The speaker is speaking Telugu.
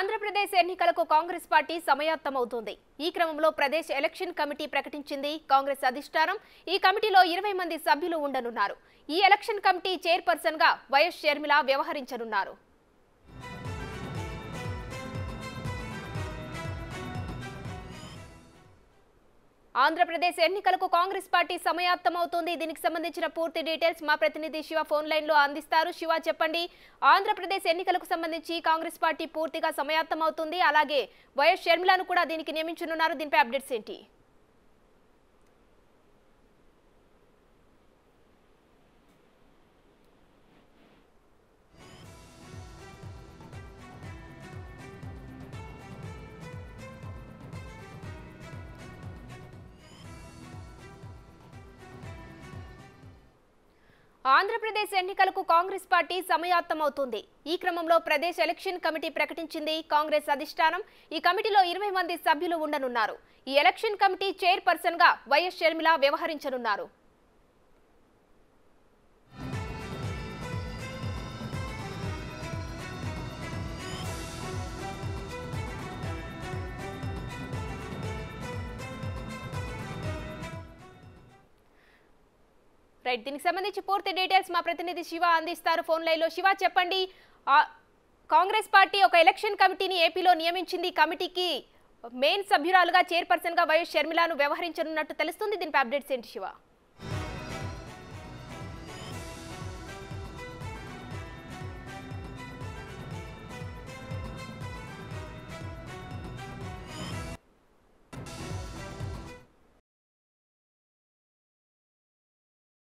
ఆంధ్రప్రదేశ్ ఎన్నికలకు కాంగ్రెస్ పార్టీ సమాయత్తమవుతోంది. ఈ క్రమంలో ప్రదేశ్ ఎలక్షన్ కమిటీ ప్రకటించింది కాంగ్రెస్ అధిష్టానం. ఈ కమిటీలో 20 మంది సభ్యులు ఉండనున్నారు. ఈ ఎలక్షన్ కమిటీ చైర్పర్సన్ గా వైఎస్ షర్మిల వ్యవహరించనున్నారు. ఆంధ్రప్రదేశ్ ఎన్నికలకు కాంగ్రెస్ పార్టీ సమాయత్తమవుతోంది. దీనికి సంబంధించిన పూర్తి డీటెయిల్స్ మా ప్రతినిధి శివ ఫోన్ లైన్ లో అందిస్తారు. శివ, చెప్పండి, ఆంధ్రప్రదేశ్ ఎన్నికలకు సంబంధించి కాంగ్రెస్ పార్టీ పూర్తిగా సమాయత్తమవుతుంది, అలాగే వైఎస్ షర్మిలను కూడా దీనికి నియమించనున్నారు. దీనిపై అప్డేట్స్ ఏంటి? ఆంధ్రప్రదేశ్ ఎన్నికలకు కాంగ్రెస్ పార్టీ సమాయత్తమవుతుంది. ఈ క్రమంలో ప్రదేశ్ ఎలక్షన్ కమిటీ ప్రకటించింది కాంగ్రెస్ అధిష్టానం. ఈ కమిటీలో 20 మంది సభ్యులు ఉండనున్నారు. ఈ ఎలక్షన్ కమిటీ చైర్పర్సన్ గా వైఎస్ షర్మిల వ్యవహరించనున్నారు. రైట్, దీనికి సంబంధించి పూర్తి డీటెయిల్స్ మా ప్రతినిధి శివ అందిస్తారు ఫోన్ లైన్ లో. శివ, చెప్పండి, కాంగ్రెస్ పార్టీ ఒక ఎలక్షన్ కమిటీని ఏపీలో నియమించింది. కమిటీకి మెయిన్ సభ్యురాలుగా చైర్పర్సన్ గా వైఎస్ షర్మిలను వ్యవహరించనున్నట్టు తెలుస్తుంది. దీనిపై అప్డేట్స్ ఏంటి శివ?